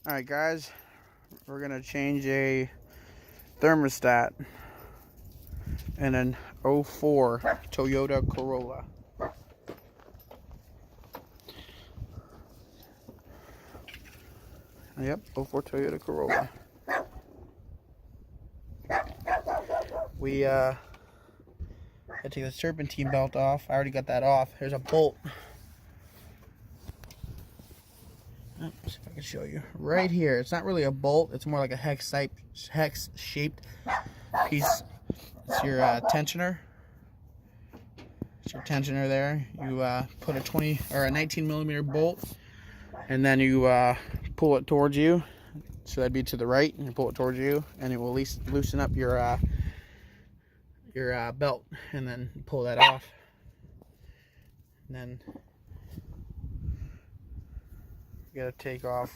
Alright guys, we're going to change a thermostat in an 04 Toyota Corolla. Yep, 04 Toyota Corolla. We had to take the serpentine belt off. I already got that off. There's a bolt. Let's see if I can show you. Right here. It's not really a bolt. It's more like a hex-shaped piece. It's your tensioner. It's your tensioner there. You put a 20 or a 19 millimeter bolt, and then you pull it towards you. So that'd be to the right, and you pull it towards you, and it will at least loosen up your belt, and then pull that off. And then you gotta take off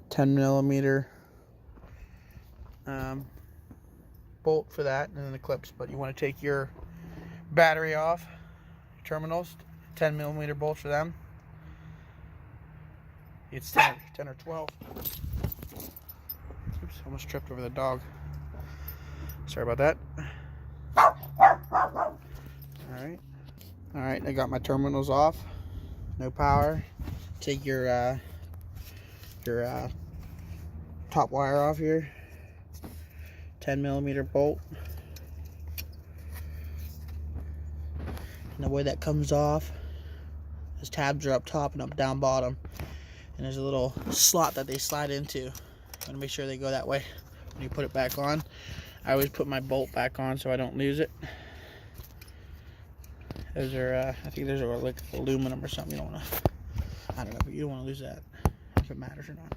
$10mm bolt for that, and then the clips. But you want to take your battery off, terminals, 10mm bolts for them. It's 10 or 12. Oops, almost tripped over the dog. Sorry about that. Alright, I got my terminals off. No power. Take your top wire off here. 10mm bolt. And the way that comes off, those tabs are up top and up down bottom. And there's a little slot that they slide into. You want to make sure they go that way when you put it back on. I always put my bolt back on so I don't lose it. Those are, I think those are like aluminum or something. You don't want to, I don't know, but you don't want to lose that, if it matters or not.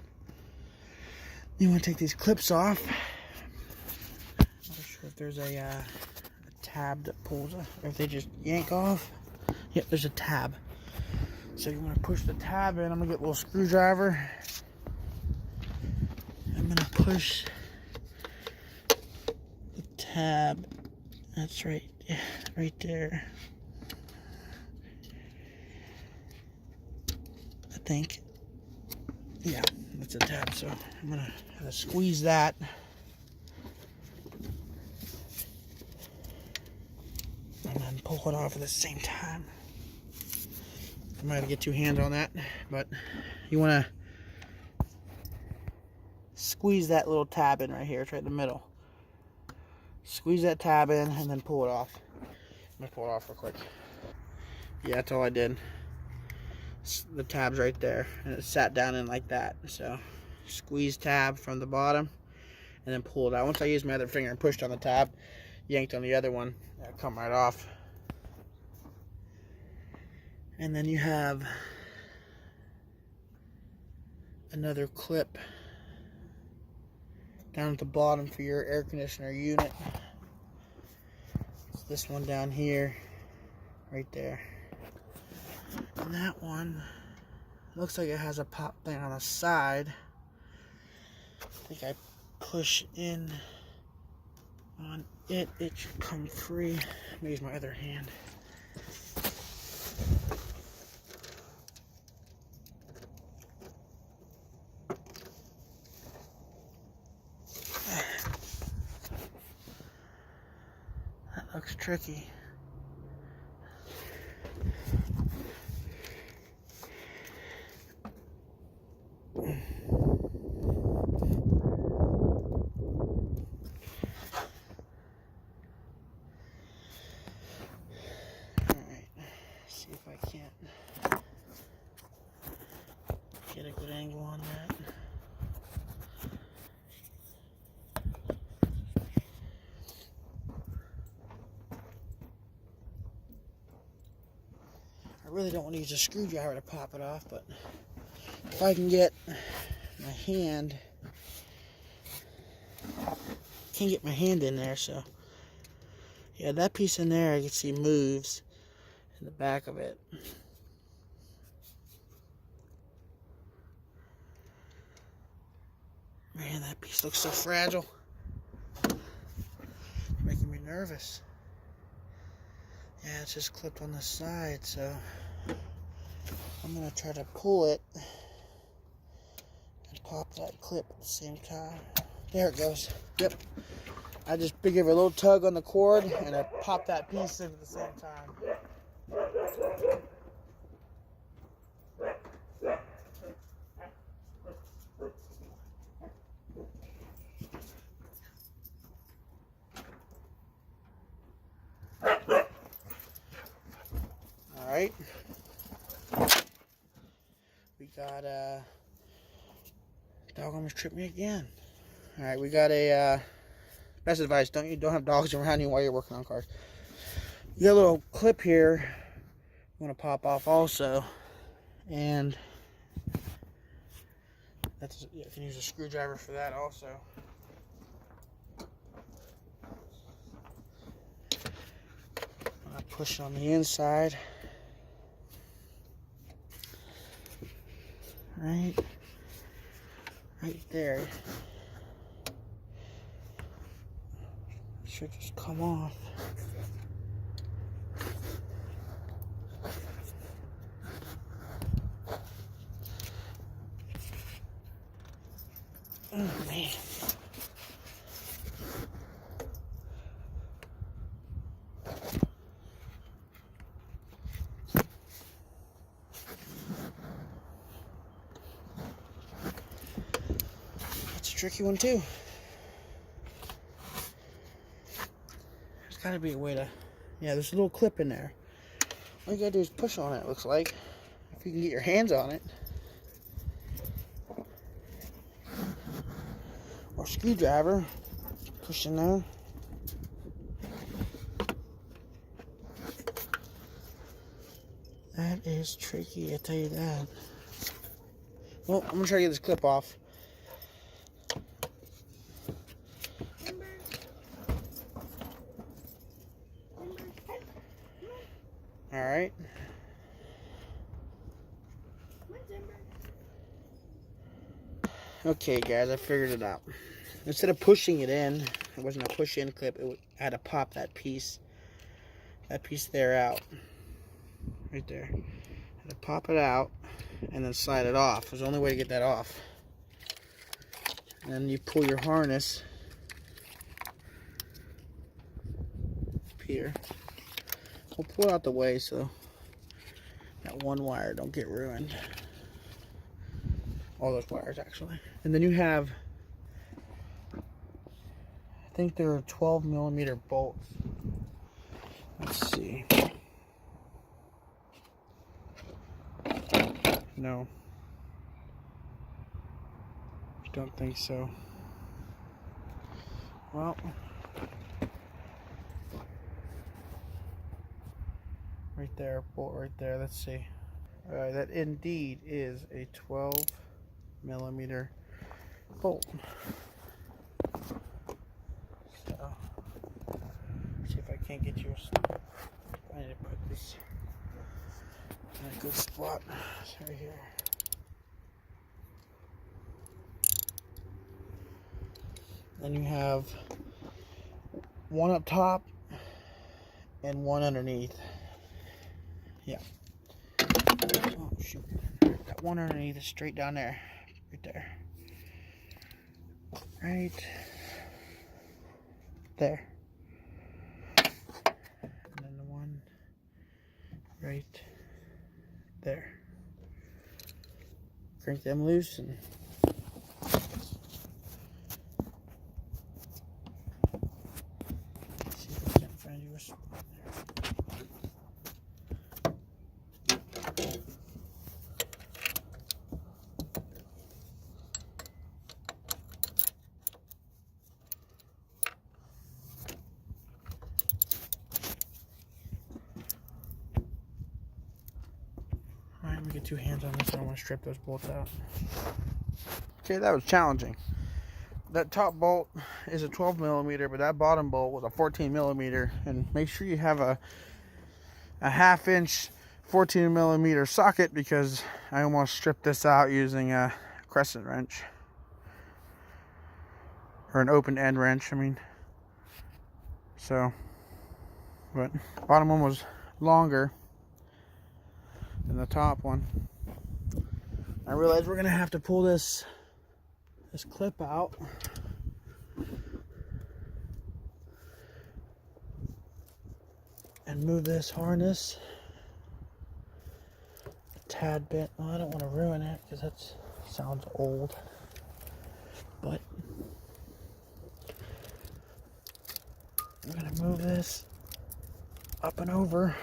You want to take these clips off. I'm not sure if there's a tab that pulls, or if they just yank off. Yep, there's a tab. So you want to push the tab in. I'm going to get a little screwdriver. I'm going to push the tab. That's right, yeah, right there. I think. Yeah, that's a tab. So I'm going to squeeze that. And then pull it off at the same time. I might have to get two hands on that, but you want to squeeze that little tab in right here. It's right in the middle. Squeeze that tab in and then pull it off. I'm going to pull it off real quick. Yeah, that's all I did. The tab's right there, and it sat down in like that. So squeeze tab from the bottom and then pull it out. Once I used my other finger and pushed on the tab, yanked on the other one, that'll come right off. And then you have another clip down at the bottom for your air conditioner unit. It's this one down here, right there. And that one looks like it has a pop thing on the side. I think I push in on it, it should come free. Let me use my other hand. That looks tricky. See if I can't get a good angle on that. I really don't want to use a screwdriver to pop it off, but if I can get my hand, can't get my hand in there, so yeah, that piece in there I can see moves in the back of it. Man, that piece looks so fragile. Making me nervous. Yeah, it's just clipped on the side, so going to try to pull it and pop that clip at the same time. There it goes. Yep. I just give it a little tug on the cord and I pop that piece in at the same time. All right. We got dog almost tripped me again. All right, we got a best advice: don't have dogs around you while you're working on cars. You got a little clip here you want to pop off also, and that's, you can use a screwdriver for that also. I push on the inside. Right there. Should just come off. Oh man. That's a tricky one too. There's gotta be a way to, yeah, there's a little clip in there. All you gotta do is push on it, it looks like. If you can get your hands on it. Or screwdriver, push in there. That is tricky, I tell you that. Well, I'm gonna try to get this clip off. All right. Okay, guys, I figured it out. Instead of pushing it in, it wasn't a push-in clip. I had to pop that piece there out, right there. I had to pop it out and then slide it off. There's the only way to get that off. And then you pull your harness up here. We'll pull it out the way so that one wire don't get ruined. All those wires actually. And then you have, I think there are 12mm bolts. Let's see. No. Don't think so. Well, right there, bolt right there. Let's see. Alright, that indeed is a 12mm bolt. So, see if I can't get you I need to put this in a good spot. It's right here. Then you have one up top and one underneath. Yeah. Oh shoot. That one underneath is straight down there. Right there. Right there. And then the one right there. Crank them loose and see if I can't find you a spot there. Alright, let me get two hands on this. I don't want to strip those bolts out. Okay, that was challenging. That top bolt is a 12mm, but that bottom bolt was a 14mm. And make sure you have a half-inch 14mm socket, because I almost stripped this out using a crescent wrench. Or an open end wrench, I mean. So, but bottom one was longer than the top one. I realize we're gonna have to pull this clip out. And move this harness a tad bit. Well, I don't want to ruin it because that sounds old. But I'm going to move this up and over.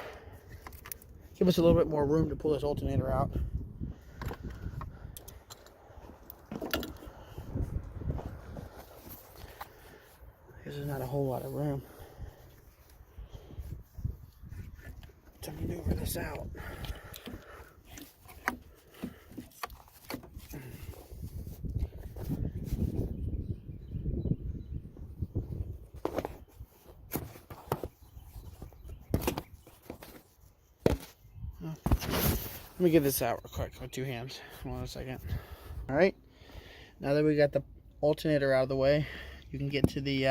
Give us a little bit more room to pull this alternator out. There's not a whole lot of room to maneuver this out. Let me get this out real quick with two hands. Hold on a second. Alright, now that we got the alternator out of the way, you can get to the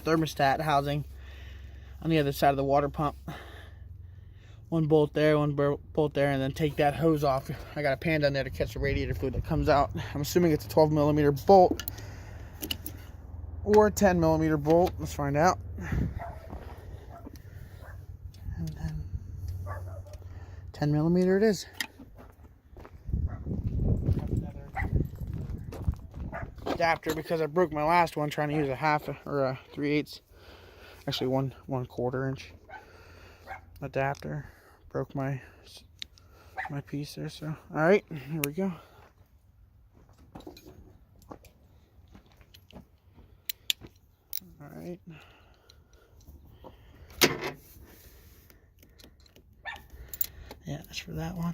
thermostat housing on the other side of the water pump. One bolt there, one bolt there, and then take that hose off. I got a pan down there to catch the radiator fluid that comes out. I'm assuming it's a 12mm bolt or a 10mm bolt. Let's find out. And then 10mm it is. Adapter because I broke my last one trying to use a half or a 3/8, actually 1/4 inch adapter. Broke my piece there. So all right, here we go. All right. Yeah, that's for that one.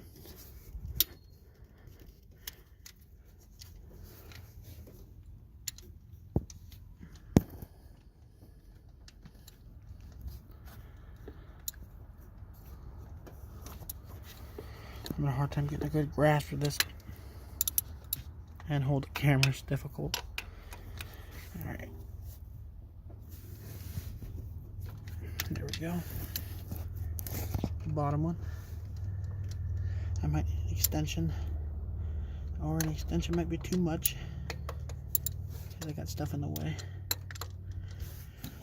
I'm having a hard time getting a good grasp of this, and hold the camera is difficult. All right, there we go. The bottom one. I might need an extension, or an extension might be too much because I got stuff in the way.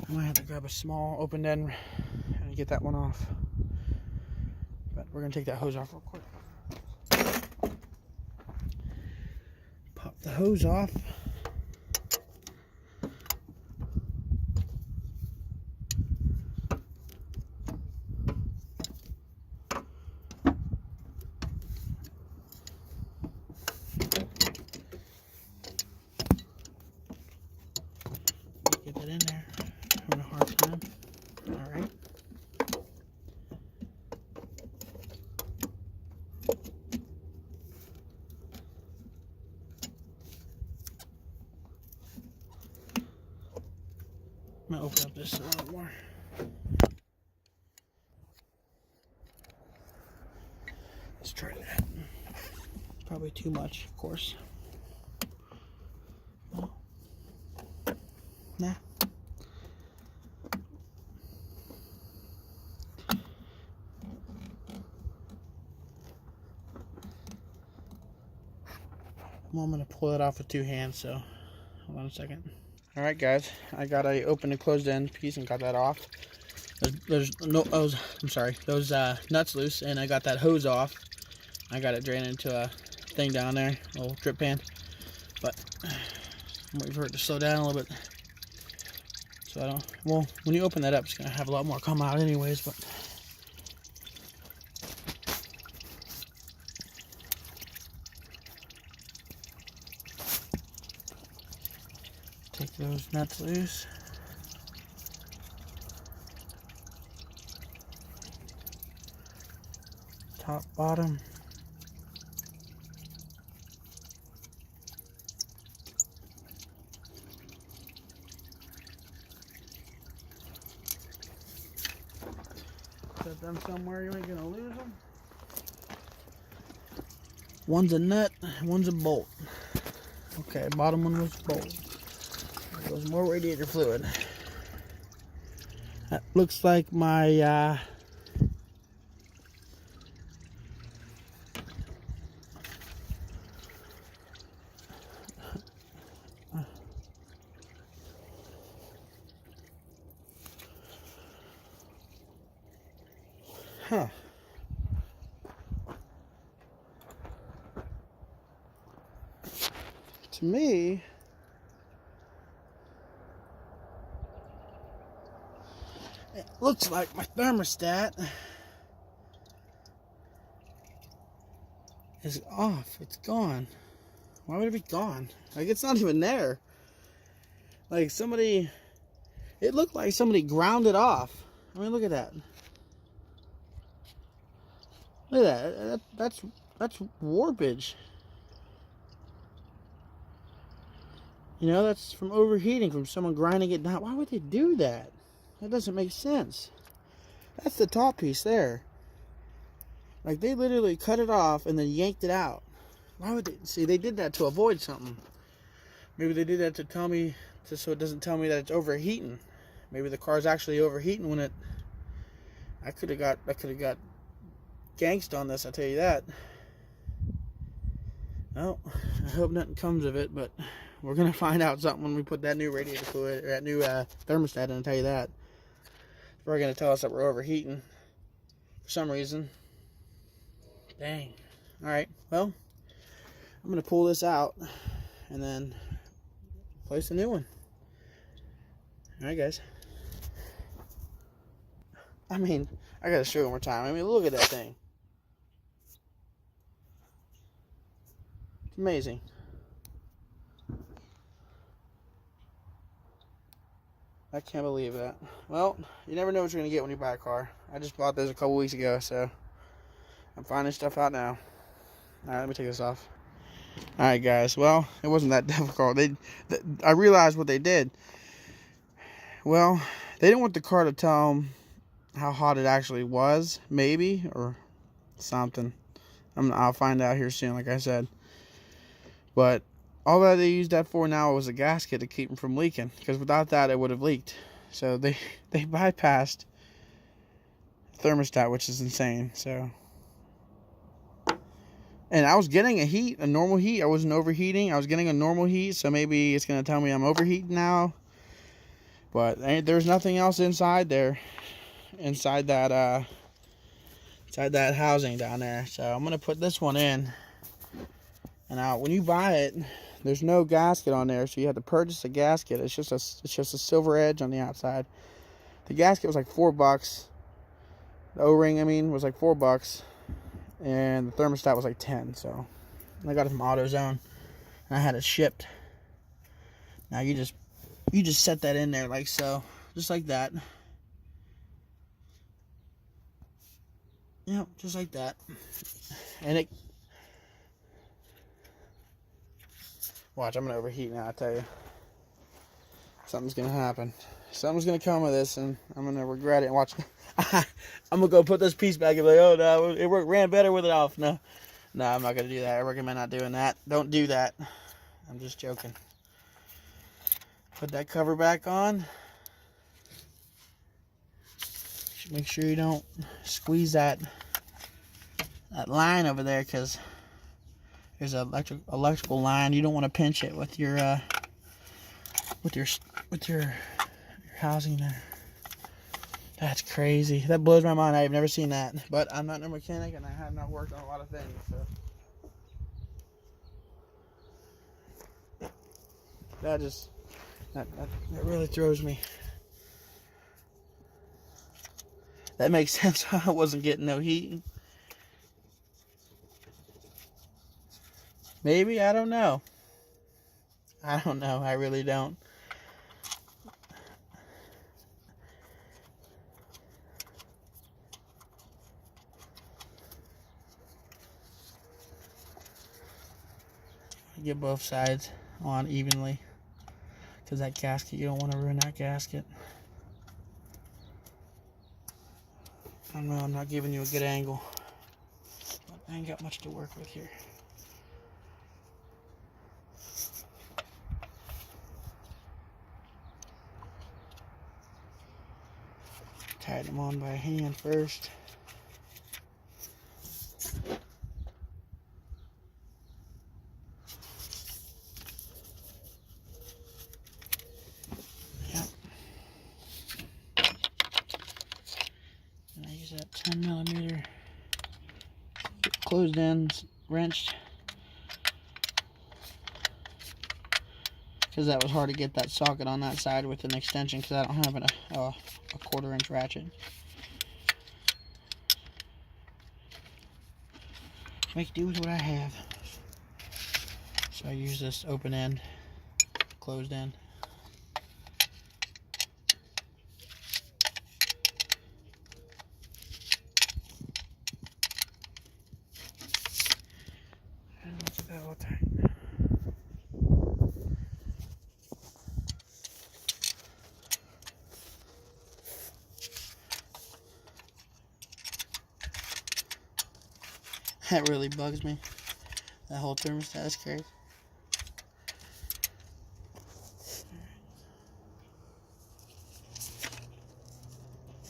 I might have to grab a small open end and get that one off. But we're gonna take that hose off real quick. Pop the hose off. Get that in there. Having a hard time. All right. I'm gonna open up this a little more. Let's try that. Probably too much, of course. Well, nah. Well, I'm gonna pull it off with two hands, so hold on a second. All right, guys, I got a open and closed end piece and got that off. There's no, those nuts loose, and I got that hose off. I got it drained into a thing down there, a little drip pan. But I'm waiting for it to slow down a little bit. So I don't. Well, when you open that up, it's gonna have a lot more come out, anyways. But take those nuts loose. Top, bottom. Put them somewhere you ain't gonna lose them. One's a nut, one's a bolt. Okay, bottom one was bolt. There goes more radiator fluid. That looks like my Huh. To me, it looks like my thermostat is off. It's gone. Why would it be gone? Like, it's not even there. Like, somebody... It looked like somebody ground it off. I mean, look at that. Look at that. That's warpage. You know, that's from overheating, from someone grinding it down. Why would they do that? That doesn't make sense. That's the top piece there. Like, they literally cut it off and then yanked it out. Why would they? See, they did that to avoid something. Maybe they did that to tell me, just so it doesn't tell me that it's overheating. Maybe the car's actually overheating when it... I could have got gangsta on this, I'll tell you that. Well, I hope nothing comes of it, but we're going to find out something when we put that new radiator fluid, or that new thermostat in, I'll tell you that. It's probably going to tell us that we're overheating for some reason. Dang. Alright, well, I'm going to pull this out and then place a new one. Alright, guys. I mean, I got to show you one more time. I mean, look at that thing. It's amazing. I can't believe that. Well, you never know what you're going to get when you buy a car. I just bought this a couple weeks ago, so I'm finding stuff out now. Alright, let me take this off. Alright, guys. Well, it wasn't that difficult. I realized what they did. Well, they didn't want the car to tell them how hot it actually was, maybe, or something. I'll find out here soon, like I said. But all that they used that for now was a gasket to keep them from leaking, because without that it would have leaked. So they bypassed the thermostat, which is insane. So, and I was getting a normal heat. I wasn't overheating. I was getting a normal heat, so maybe it's going to tell me I'm overheating now. But there's nothing else inside there. Inside that housing down there. So I'm gonna put this one in, and when you buy it, there's no gasket on there, so you have to purchase a gasket. It's just a silver edge on the outside. The gasket was like $4. The O-ring, I mean, was like $4, and the thermostat was like 10. So I got it from AutoZone, and I had it shipped. Now you just set that in there like so, just like that. Yep, just like that. And it... Watch, I'm going to overheat now, I tell you. Something's going to happen. Something's going to come of this, and I'm going to regret it. Watch. I'm going to go put this piece back and be like, oh, no, it ran better with it off. No, I'm not going to do that. I recommend not doing that. Don't do that. I'm just joking. Put that cover back on. Make sure you don't squeeze that line over there, because there's an electrical line. You don't want to pinch it with your housing there. That's crazy. That blows my mind. I've never seen that. But I'm not a mechanic, and I have not worked on a lot of things. So that really throws me. That makes sense. I wasn't getting no heat. Maybe, I don't know. I don't know. I really don't. Get both sides on evenly, because that gasket, you don't want to ruin that gasket. I know I'm not giving you a good angle, but I ain't got much to work with here. Tied them on by hand first. Yep. And I use that 10mm closed in, wrenched. Because that was hard to get that socket on that side with an extension, because I don't have a 1/4 inch ratchet. Make do with what I have. So I use this open end, closed end. And that's about all tight. That really bugs me. That whole thermostat is crazy.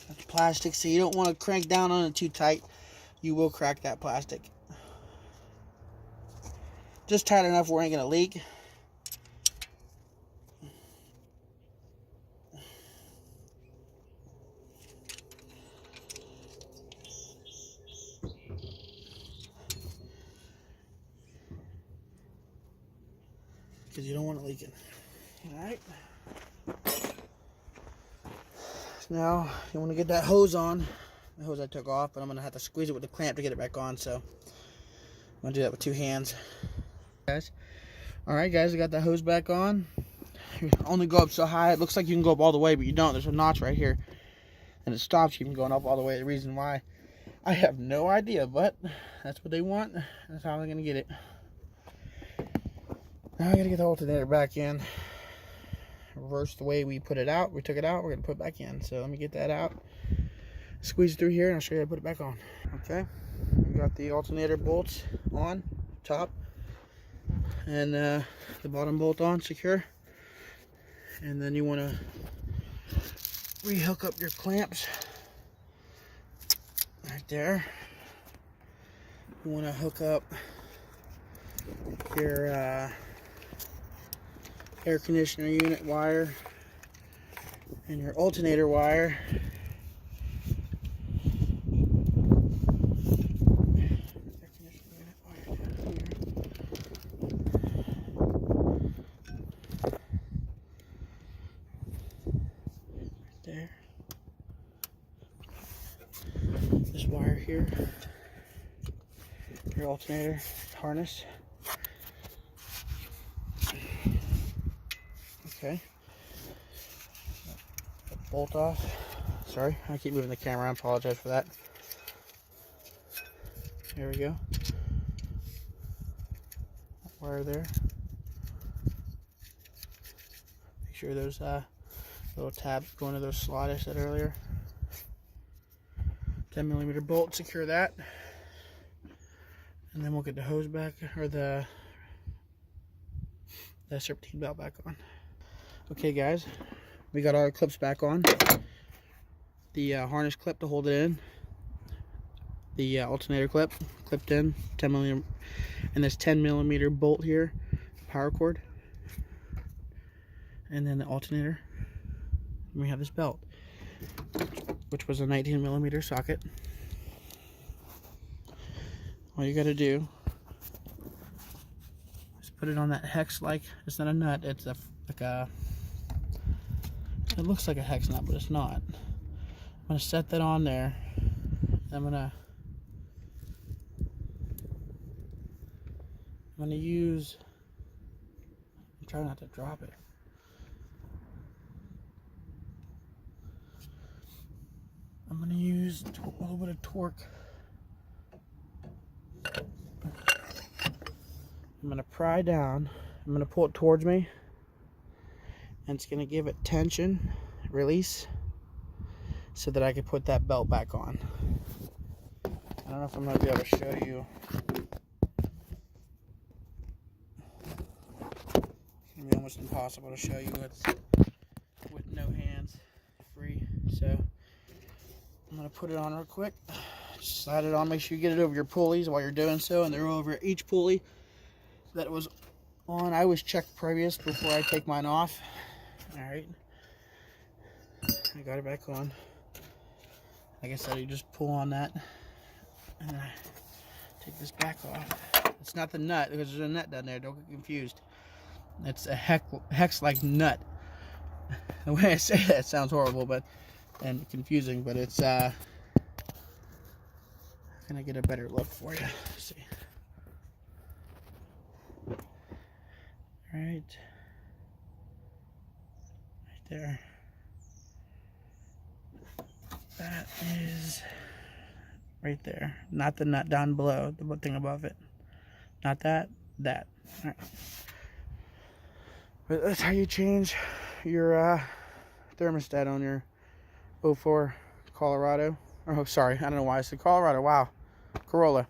That's plastic, so you don't want to crank down on it too tight. You will crack that plastic. Just tight enough where it ain't gonna leak. Because you don't want it leaking. Alright. Now, you want to get that hose on. The hose I took off, but I'm going to have to squeeze it with the clamp to get it back on, so I'm going to do that with 2 hands. Guys. Alright guys, I got that hose back on. You only go up so high. It looks like you can go up all the way, but you don't. There's a notch right here. And it stops you from going up all the way. The reason why, I have no idea, but that's what they want. That's how they're going to get it. Now I got to get the alternator back in. Reverse the way we put it out. We took it out. We're going to put it back in. So let me get that out. Squeeze it through here and I'll show you how to put it back on. Okay. We got the alternator bolts on top. And the bottom bolt on, secure. And then you want to re-hook up your clamps. Right there. You want to hook up your air conditioner unit wire and your alternator wire. There. This wire here, your alternator harness. Okay. Bolt off. Sorry, I keep moving the camera. I apologize for that. There we go. Wire there. Make sure those little tabs go into those slot I said earlier. 10mm bolt, secure that. And then we'll get the hose back, or the serpentine belt back on. Okay guys, we got our clips back on. The harness clip to hold it in. The alternator clip, clipped in, 10mm, and this 10mm bolt here, power cord. And then the alternator. And we have this belt, which was a 19mm socket. All you gotta do is put it on that hex, like, it's not a nut, it's like a, it looks like a hex nut, but it's not. I'm gonna set that on there. I'm gonna use, I'm trying not to drop it. I'm gonna use a little bit of torque. I'm gonna pry down. I'm gonna pull it towards me, and it's gonna give it tension, release, so that I can put that belt back on. I don't know if I'm gonna be able to show you. It's gonna be almost impossible to show you with no hands, free. So I'm gonna put it on real quick. Just slide it on. Make sure you get it over your pulleys while you're doing so, and they're over each pulley that was on. I always check previous before I take mine off. All right, I got it back on. Like I said, you just pull on that, and Take this back off. It's not the nut, because there's a nut down there. Don't get confused. It's a hex-like nut. The way I say that sounds horrible, and confusing, but it's how can I get a better look for you? Let's see. Right there. That is right there. Not the nut down below, the thing above it. Not that, that. All right. But that's how you change your thermostat on your 04 Colorado. Oh, sorry, I don't know why I said Colorado. Wow, Corolla.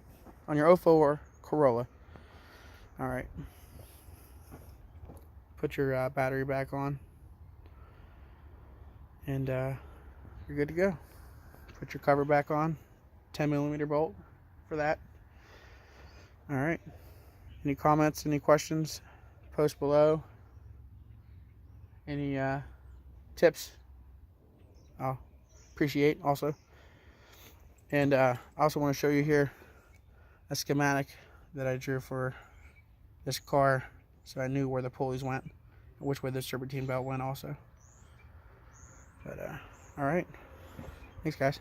On your 04 Corolla. All right. Put your battery back on, and you're good to go. Put your cover back on. 10mm bolt for that. All right. Any comments? Any questions? Post below. Any tips? I'll appreciate also. And I also want to show you here a schematic that I drew for this car, so I knew where the pulleys went, which way the serpentine belt went also. But all right, thanks guys.